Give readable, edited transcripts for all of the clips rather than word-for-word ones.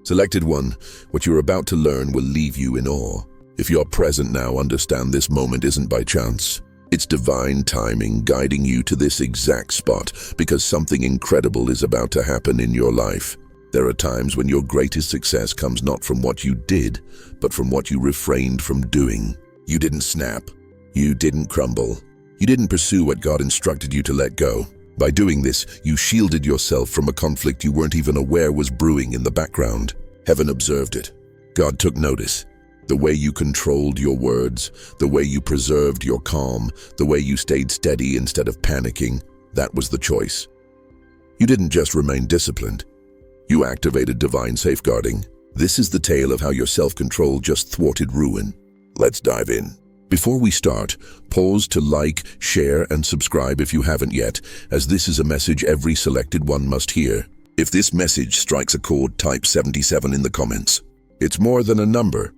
Selected one, what you're about to learn will leave you in awe. If you're present now, understand this moment isn't by chance. It's divine timing guiding you to this exact spot because something incredible is about to happen in your life. There are times when your greatest success comes not from what you did, but from what you refrained from doing. You didn't snap. You didn't crumble. You didn't pursue what God instructed you to let go. By doing this, you shielded yourself from a conflict you weren't even aware was brewing in the background. Heaven observed it. God took notice. The way you controlled your words, the way you preserved your calm, the way you stayed steady instead of panicking, that was the choice. You didn't just remain disciplined. You activated divine safeguarding. This is the tale of how your self-control just thwarted ruin. Let's dive in. Before we start, pause to like, share, and subscribe if you haven't yet, as this is a message every selected one must hear. If this message strikes a chord, type 77 in the comments. It's more than a number.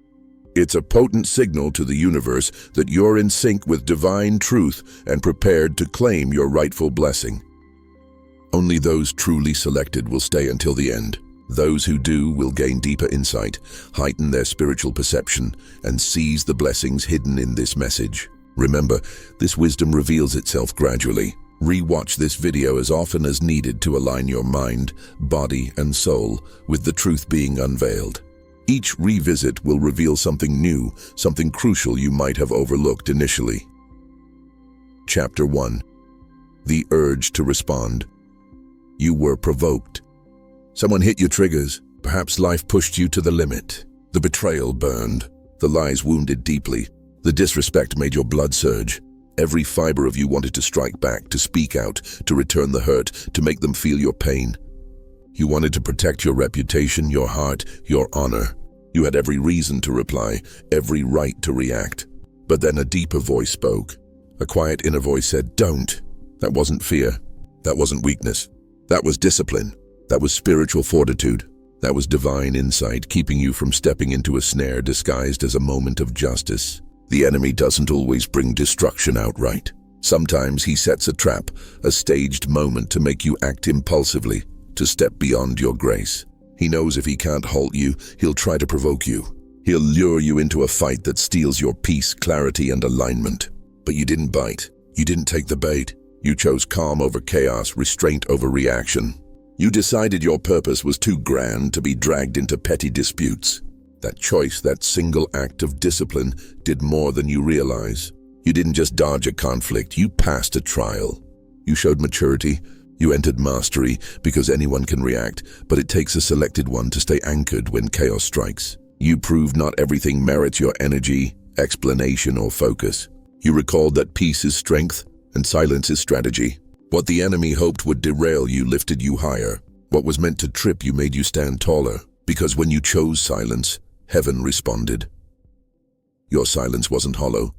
It's a potent signal to the universe that you're in sync with divine truth and prepared to claim your rightful blessing. Only those truly selected will stay until the end. Those who do will gain deeper insight, heighten their spiritual perception, and seize the blessings hidden in this message. Remember, this wisdom reveals itself gradually. Re-watch this video as often as needed to align your mind, body, and soul with the truth being unveiled. Each revisit will reveal something new, something crucial you might have overlooked initially. Chapter 1. The urge to respond. You were provoked. Someone hit your triggers. Perhaps life pushed you to the limit. The betrayal burned. The lies wounded deeply. The disrespect made your blood surge. Every fiber of you wanted to strike back, to speak out, to return the hurt, to make them feel your pain. You wanted to protect your reputation, your heart, your honor. You had every reason to reply, every right to react. But then a deeper voice spoke. A quiet inner voice said, "Don't." That wasn't fear. That wasn't weakness. That was discipline. That was spiritual fortitude. That was divine insight, keeping you from stepping into a snare disguised as a moment of justice. The enemy doesn't always bring destruction outright. Sometimes he sets a trap, a staged moment to make you act impulsively, to step beyond your grace. He knows if he can't halt you, he'll try to provoke you. He'll lure you into a fight that steals your peace, clarity, and alignment. But you didn't bite. You didn't take the bait. You chose calm over chaos, restraint over reaction. You decided your purpose was too grand to be dragged into petty disputes. That choice, that single act of discipline, did more than you realize. You didn't just dodge a conflict, you passed a trial. You showed maturity. You entered mastery, because anyone can react, but it takes a selected one to stay anchored when chaos strikes. You proved not everything merits your energy, explanation, or focus. You recalled that peace is strength and silence is strategy. What the enemy hoped would derail you lifted you higher. What was meant to trip you made you stand taller, because when you chose silence, heaven responded. Your silence wasn't hollow.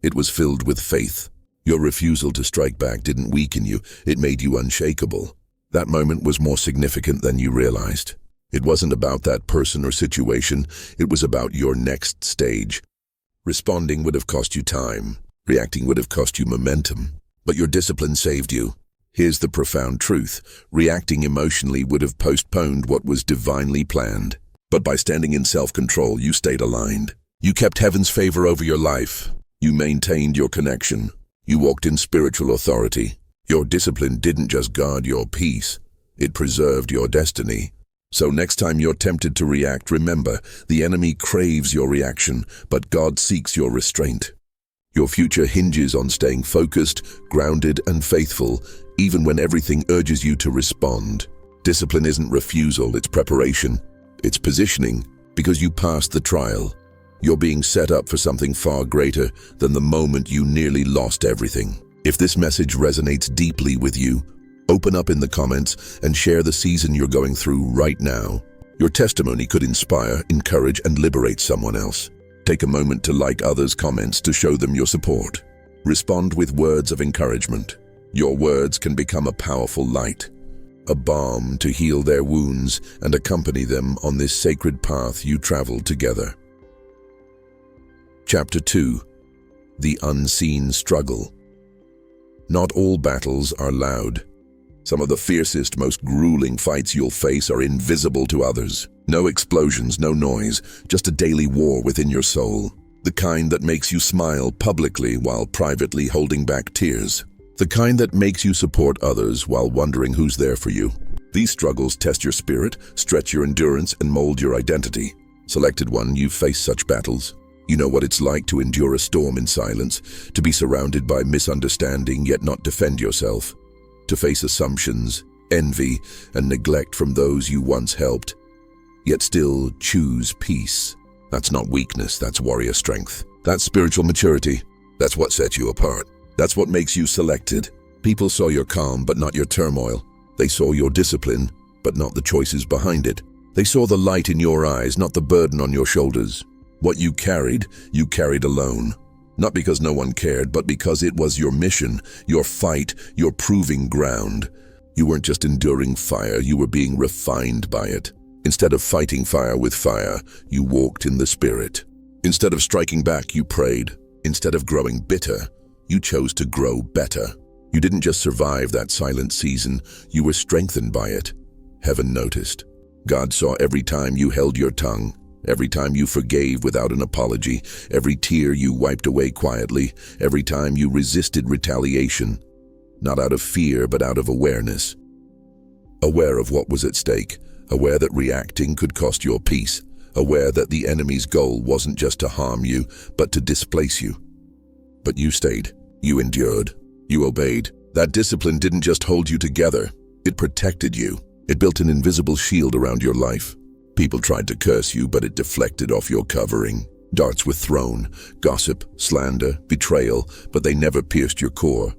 It was filled with faith. Your refusal to strike back didn't weaken you, it made you unshakable. That moment was more significant than you realized. It wasn't about that person or situation, it was about your next stage. Responding would have cost you time. Reacting would have cost you momentum. But your discipline saved you. Here's the profound truth. Reacting emotionally would have postponed what was divinely planned. But by standing in self-control, you stayed aligned. You kept heaven's favor over your life. You maintained your connection. You walked in spiritual authority. Your discipline didn't just guard your peace, it preserved your destiny. So next time you're tempted to react, remember, the enemy craves your reaction, but God seeks your restraint. Your future hinges on staying focused, grounded, and faithful, even when everything urges you to respond. Discipline isn't refusal, it's preparation. It's positioning, because you passed the trial. You're being set up for something far greater than the moment you nearly lost everything. If this message resonates deeply with you, open up in the comments and share the season you're going through right now. Your testimony could inspire, encourage, and liberate someone else. Take a moment to like others' comments to show them your support. Respond with words of encouragement. Your words can become a powerful light, a balm to heal their wounds and accompany them on this sacred path you traveled together. Chapter 2. The Unseen Struggle. Not all battles are loud. Some of the fiercest, most grueling fights you'll face are invisible to others. No explosions, no noise, just a daily war within your soul. The kind that makes you smile publicly while privately holding back tears. The kind that makes you support others while wondering who's there for you. These struggles test your spirit, stretch your endurance, and mold your identity. Selected one, you've faced such battles. You know what it's like to endure a storm in silence, to be surrounded by misunderstanding yet not defend yourself, to face assumptions, envy, and neglect from those you once helped, yet still choose peace. That's not weakness, that's warrior strength. That's spiritual maturity. That's what sets you apart. That's what makes you selected. People saw your calm, but not your turmoil. They saw your discipline, but not the choices behind it. They saw the light in your eyes, not the burden on your shoulders. What you carried alone. Not because no one cared, but because it was your mission, your fight, your proving ground. You weren't just enduring fire, you were being refined by it. Instead of fighting fire with fire, you walked in the Spirit. Instead of striking back, you prayed. Instead of growing bitter, you chose to grow better. You didn't just survive that silent season, you were strengthened by it. Heaven noticed. God saw every time you held your tongue, every time you forgave without an apology, every tear you wiped away quietly, every time you resisted retaliation, not out of fear but out of awareness. Aware of what was at stake, aware that reacting could cost your peace, aware that the enemy's goal wasn't just to harm you, but to displace you. But you stayed, you endured, you obeyed. That discipline didn't just hold you together, it protected you. It built an invisible shield around your life. People tried to curse you, but it deflected off your covering. Darts were thrown, gossip, slander, betrayal, but they never pierced your core.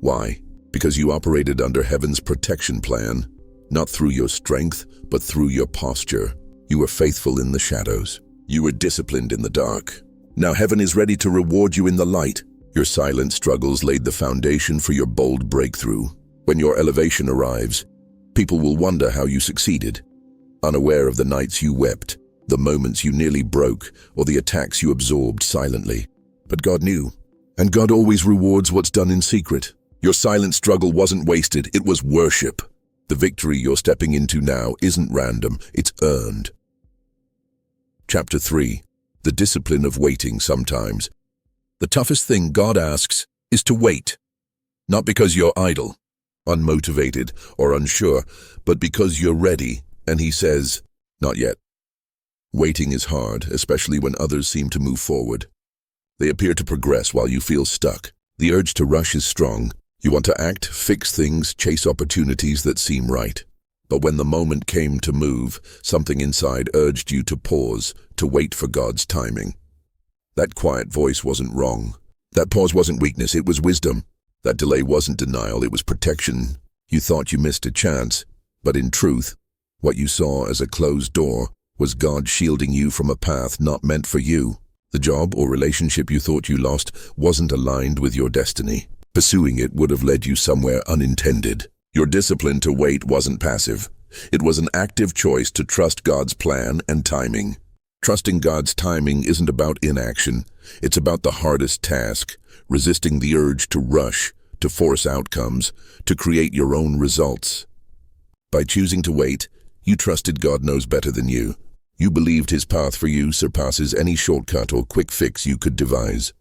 Why? Because you operated under heaven's protection plan, not through your strength, but through your posture. You were faithful in the shadows. You were disciplined in the dark. Now heaven is ready to reward you in the light. Your silent struggles laid the foundation for your bold breakthrough. When your elevation arrives, people will wonder how you succeeded, unaware of the nights you wept, the moments you nearly broke, or the attacks you absorbed silently. But God knew, and God always rewards what's done in secret. Your silent struggle wasn't wasted, it was worship. The victory you're stepping into now isn't random, it's earned. Chapter 3. The discipline of waiting sometimes. The toughest thing God asks is to wait, not because you're idle, unmotivated, or unsure, but because you're ready, and He says, not yet. Waiting is hard, especially when others seem to move forward. They appear to progress while you feel stuck. The urge to rush is strong. You want to act, fix things, chase opportunities that seem right. But when the moment came to move, something inside urged you to pause, to wait for God's timing. That quiet voice wasn't wrong. That pause wasn't weakness, it was wisdom. That delay wasn't denial, it was protection. You thought you missed a chance, but in truth, what you saw as a closed door was God shielding you from a path not meant for you. The job or relationship you thought you lost wasn't aligned with your destiny. Pursuing it would have led you somewhere unintended. Your discipline to wait wasn't passive. It was an active choice to trust God's plan and timing. Trusting God's timing isn't about inaction. It's about the hardest task, resisting the urge to rush, to force outcomes, to create your own results. By choosing to wait, you trusted God knows better than you. You believed His path for you surpasses any shortcut or quick fix you could devise.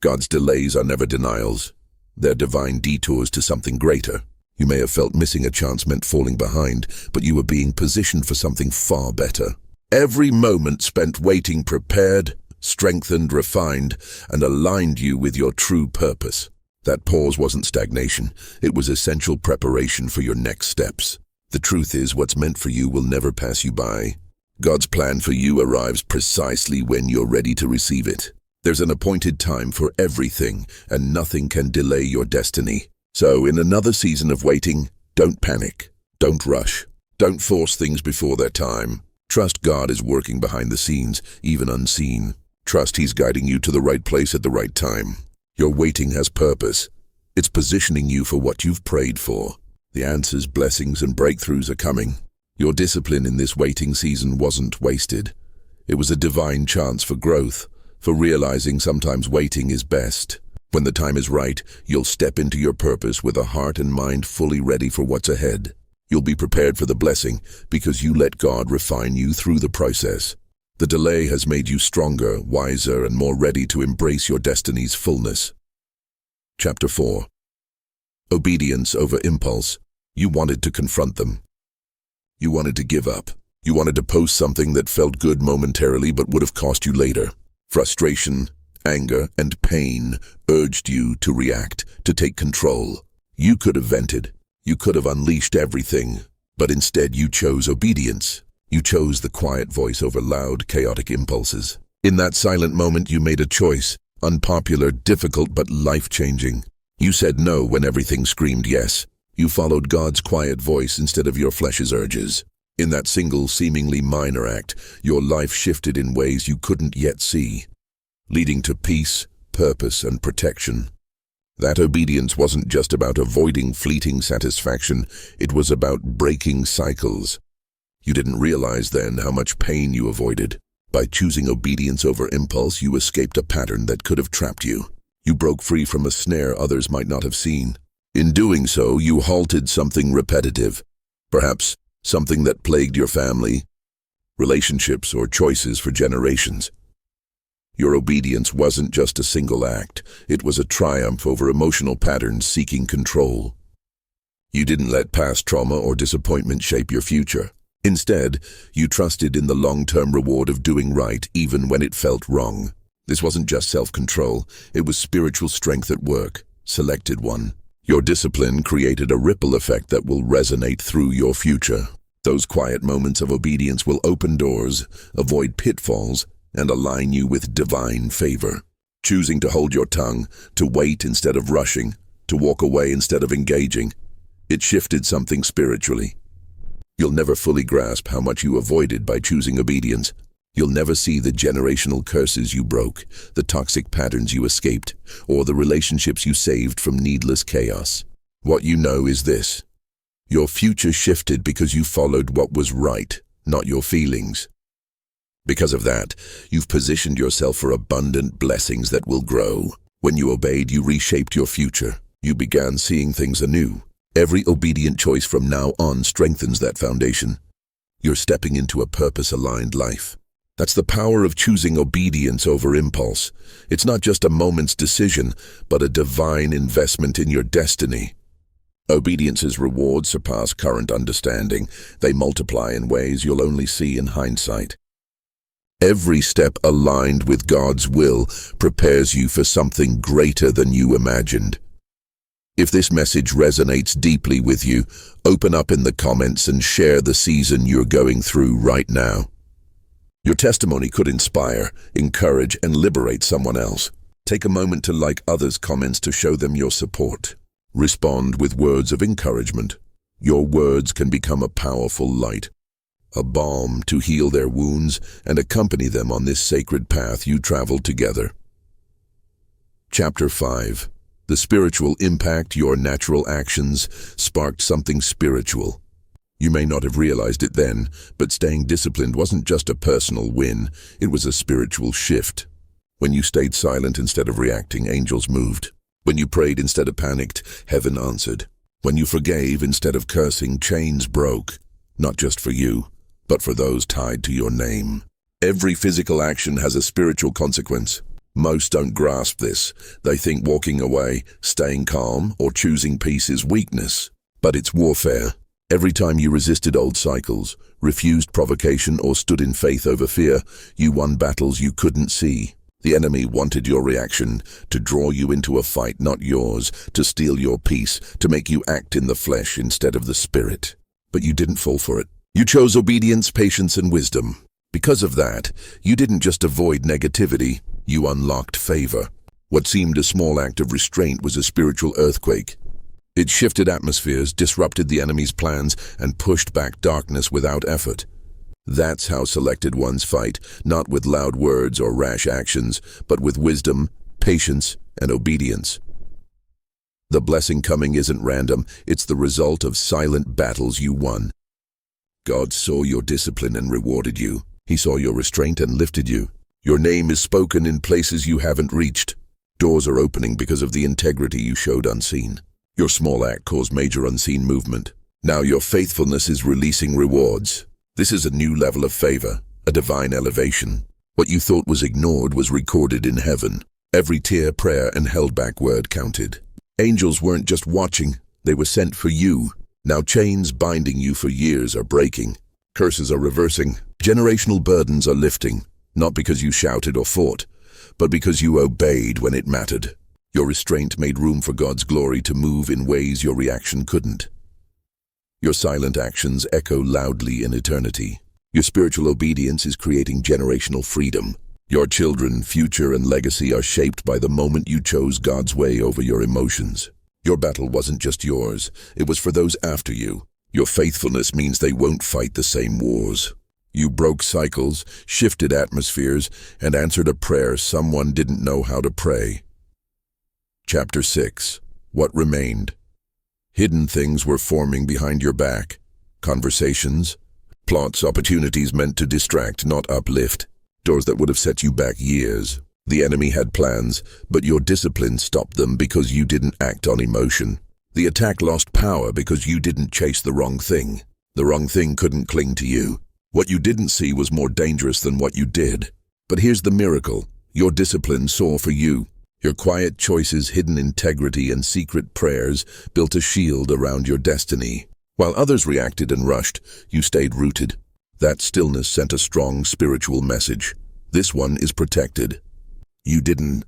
God's delays are never denials. They're divine detours to something greater. You may have felt missing a chance meant falling behind, but you were being positioned for something far better. Every moment spent waiting prepared, strengthened, refined, and aligned you with your true purpose. That pause wasn't stagnation. It was essential preparation for your next steps. The truth is, what's meant for you will never pass you by. God's plan for you arrives precisely when you're ready to receive it. There's an appointed time for everything, and nothing can delay your destiny. So, in another season of waiting, don't panic. Don't rush. Don't force things before their time. Trust God is working behind the scenes, even unseen. Trust He's guiding you to the right place at the right time. Your waiting has purpose. It's positioning you for what you've prayed for. The answers, blessings, and breakthroughs are coming. Your discipline in this waiting season wasn't wasted. It was a divine chance for growth, for realizing sometimes waiting is best. When the time is right, you'll step into your purpose with a heart and mind fully ready for what's ahead. You'll be prepared for the blessing because you let God refine you through the process. The delay has made you stronger, wiser, and more ready to embrace your destiny's fullness. Chapter 4. Obedience over impulse. You wanted to confront them. You wanted to give up. You wanted to post something that felt good momentarily but would have cost you later. Frustration, anger, and pain urged you to react, to take control. You could have vented. You could have unleashed everything. But instead you chose obedience. You chose the quiet voice over loud, chaotic impulses. In that silent moment you made a choice. Unpopular, difficult, but life-changing. You said no when everything screamed yes. You followed God's quiet voice instead of your flesh's urges. In that single, seemingly minor act, your life shifted in ways you couldn't yet see, leading to peace, purpose, and protection. That obedience wasn't just about avoiding fleeting satisfaction, it was about breaking cycles. You didn't realize then how much pain you avoided. By choosing obedience over impulse, you escaped a pattern that could have trapped you. You broke free from a snare others might not have seen. In doing so, you halted something repetitive, perhaps something that plagued your family, relationships, or choices for generations. Your obedience wasn't just a single act, it was a triumph over emotional patterns seeking control. You didn't let past trauma or disappointment shape your future. Instead, you trusted in the long-term reward of doing right even when it felt wrong. This wasn't just self-control, it was spiritual strength at work, selected one. Your discipline created a ripple effect that will resonate through your future. Those quiet moments of obedience will open doors, avoid pitfalls, and align you with divine favor. Choosing to hold your tongue, to wait instead of rushing, to walk away instead of engaging, it shifted something spiritually. You'll never fully grasp how much you avoided by choosing obedience. You'll never see the generational curses you broke, the toxic patterns you escaped, or the relationships you saved from needless chaos. What you know is this: your future shifted because you followed what was right, not your feelings. Because of that, you've positioned yourself for abundant blessings that will grow. When you obeyed, you reshaped your future. You began seeing things anew. Every obedient choice from now on strengthens that foundation. You're stepping into a purpose-aligned life. That's the power of choosing obedience over impulse. It's not just a moment's decision, but a divine investment in your destiny. Obedience's rewards surpass current understanding. They multiply in ways you'll only see in hindsight. Every step aligned with God's will prepares you for something greater than you imagined. If this message resonates deeply with you, open up in the comments and share the season you're going through right now. Your testimony could inspire, encourage, and liberate someone else. Take a moment to like others' comments to show them your support. Respond with words of encouragement. Your words can become a powerful light, a balm to heal their wounds and accompany them on this sacred path you traveled together. Chapter 5. The spiritual impact. Your natural actions sparked something spiritual. You may not have realized it then, but staying disciplined wasn't just a personal win, it was a spiritual shift. When you stayed silent instead of reacting, angels moved. When you prayed instead of panicked, heaven answered. When you forgave instead of cursing, chains broke. Not just for you, but for those tied to your name. Every physical action has a spiritual consequence. Most don't grasp this. They think walking away, staying calm, or choosing peace is weakness. But it's warfare. Every time you resisted old cycles, refused provocation, or stood in faith over fear, you won battles you couldn't see. The enemy wanted your reaction, to draw you into a fight not yours, to steal your peace, to make you act in the flesh instead of the spirit. But you didn't fall for it. You chose obedience, patience, and wisdom. Because of that, you didn't just avoid negativity, you unlocked favor. What seemed a small act of restraint was a spiritual earthquake. It shifted atmospheres, disrupted the enemy's plans, and pushed back darkness without effort. That's how selected ones fight, not with loud words or rash actions, but with wisdom, patience, and obedience. The blessing coming isn't random, it's the result of silent battles you won. God saw your discipline and rewarded you. He saw your restraint and lifted you. Your name is spoken in places you haven't reached. Doors are opening because of the integrity you showed unseen. Your small act caused major unseen movement. Now your faithfulness is releasing rewards. This is a new level of favor, a divine elevation. What you thought was ignored was recorded in heaven. Every tear, prayer, and held back word counted. Angels weren't just watching, they were sent for you. Now chains binding you for years are breaking. Curses are reversing. Generational burdens are lifting. Not because you shouted or fought, but because you obeyed when it mattered. Your restraint made room for God's glory to move in ways your reaction couldn't. Your silent actions echo loudly in eternity. Your spiritual obedience is creating generational freedom. Your children, future, and legacy are shaped by the moment you chose God's way over your emotions. Your battle wasn't just yours, it was for those after you. Your faithfulness means they won't fight the same wars. You broke cycles, shifted atmospheres, and answered a prayer someone didn't know how to pray. Chapter 6. What remained? Hidden things were forming behind your back. Conversations, plots, opportunities meant to distract, not uplift. Doors that would have set you back years. The enemy had plans, but your discipline stopped them because you didn't act on emotion. The attack lost power because you didn't chase the wrong thing. The wrong thing couldn't cling to you. What you didn't see was more dangerous than what you did. But here's the miracle. Your discipline saw for you. Your quiet choices, hidden integrity, and secret prayers built a shield around your destiny. While others reacted and rushed, you stayed rooted. That stillness sent a strong spiritual message. This one is protected. You didn't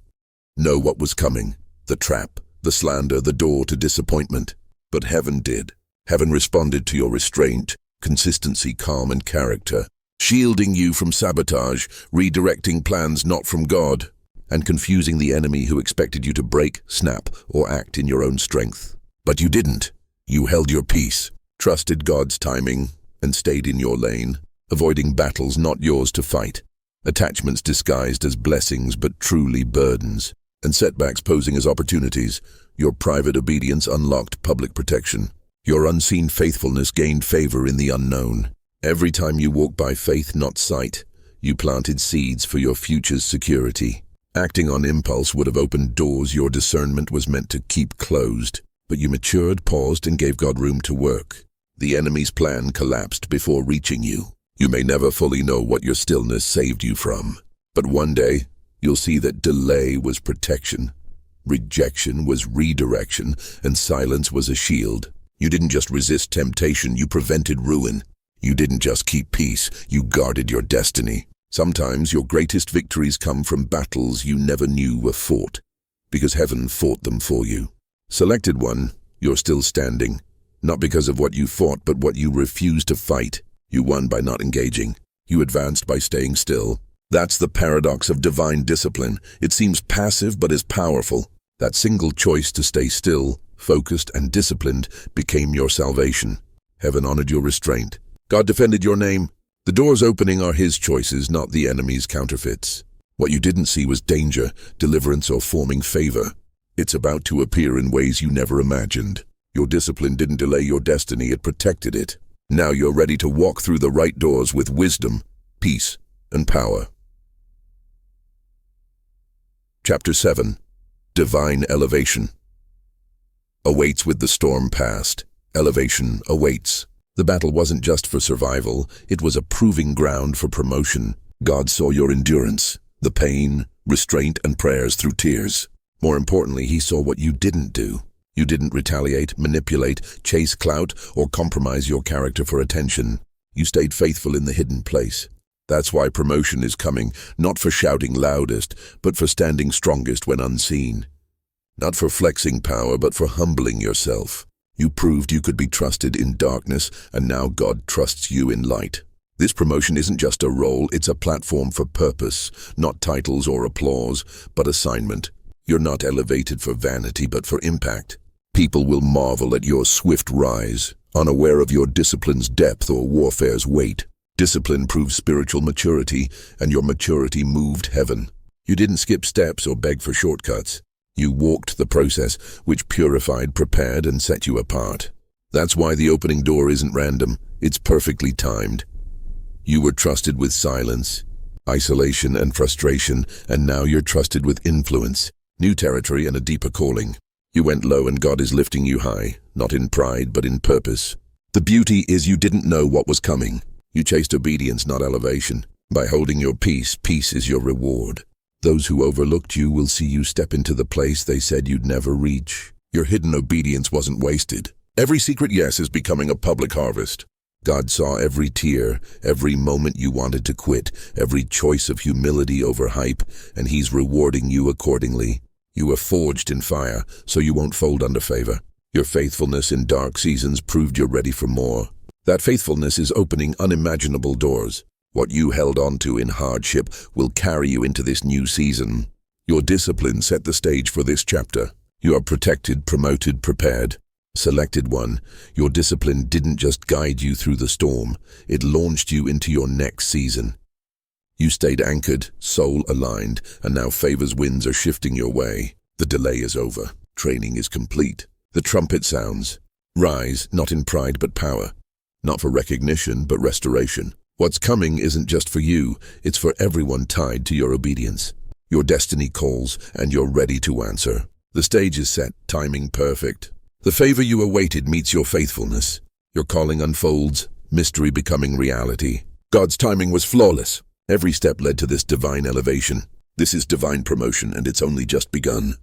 know what was coming. The trap, the slander, the door to disappointment. But heaven did. Heaven responded to your restraint, consistency, calm, and character, shielding you from sabotage, redirecting plans not from God, and confusing the enemy who expected you to break, snap, or act in your own strength. But you didn't. You held your peace, trusted God's timing, and stayed in your lane, avoiding battles not yours to fight, attachments disguised as blessings but truly burdens, and setbacks posing as opportunities. Your private obedience unlocked public protection. Your unseen faithfulness gained favor in the unknown. Every time you walked by faith, not sight, you planted seeds for your future's security. Acting on impulse would have opened doors your discernment was meant to keep closed, but you matured, paused, and gave God room to work. The enemy's plan collapsed before reaching you. You may never fully know what your stillness saved you from, but one day you'll see that delay was protection, rejection was redirection, and silence was a shield. You didn't just resist temptation, you prevented ruin. You didn't just keep peace, you guarded your destiny. Sometimes your greatest victories come from battles you never knew were fought, because heaven fought them for you. Selected one, you're still standing. Not because of what you fought, but what you refused to fight. You won by not engaging. You advanced by staying still. That's the paradox of divine discipline. It seems passive, but is powerful. That single choice to stay still, focused, and disciplined became your salvation. Heaven honored your restraint. God defended your name. The doors opening are His choices, not the enemy's counterfeits. What you didn't see was danger, deliverance, or forming favor. It's about to appear in ways you never imagined. Your discipline didn't delay your destiny, it protected it. Now you're ready to walk through the right doors with wisdom, peace, and power. Chapter 7. Divine Elevation. Awaits with the storm past. Elevation awaits. The battle wasn't just for survival, it was a proving ground for promotion. God saw your endurance, the pain, restraint, and prayers through tears. More importantly, He saw what you didn't do. You didn't retaliate, manipulate, chase clout, or compromise your character for attention. You stayed faithful in the hidden place. That's why promotion is coming, not for shouting loudest, but for standing strongest when unseen. Not for flexing power, but for humbling yourself. You proved you could be trusted in darkness, and now God trusts you in light. This promotion isn't just a role, it's a platform for purpose, not titles or applause, but assignment. You're not elevated for vanity, but for impact. People will marvel at your swift rise, unaware of your discipline's depth or warfare's weight. Discipline proves spiritual maturity, and your maturity moved heaven. You didn't skip steps or beg for shortcuts. You walked the process, which purified, prepared, and set you apart. That's why the opening door isn't random, it's perfectly timed. You were trusted with silence, isolation, and frustration, and now you're trusted with influence. new territory and a deeper calling. You went low and God is lifting you high, not in pride but in purpose. The beauty is you didn't know what was coming. You chased obedience, not elevation. By holding your peace, peace is your reward. Those who overlooked you will see you step into the place they said you'd never reach. Your hidden obedience wasn't wasted. Every secret yes is becoming a public harvest. God saw every tear, every moment you wanted to quit, every choice of humility over hype, and He's rewarding you accordingly. You were forged in fire, so you won't fold under favor. Your faithfulness in dark seasons proved you're ready for more. That faithfulness is opening unimaginable doors. What you held on to in hardship will carry you into this new season. Your discipline set the stage for this chapter. You are protected, promoted, prepared. Selected one, your discipline didn't just guide you through the storm, it launched you into your next season. You stayed anchored, soul aligned, and now favor's winds are shifting your way. The delay is over. Training is complete. The trumpet sounds. Rise, not in pride but power. Not for recognition but restoration. What's coming isn't just for you, it's for everyone tied to your obedience. Your destiny calls, and you're ready to answer. The stage is set, timing perfect. The favor you awaited meets your faithfulness. Your calling unfolds, mystery becoming reality. God's timing was flawless. Every step led to this divine elevation. This is divine promotion, and it's only just begun.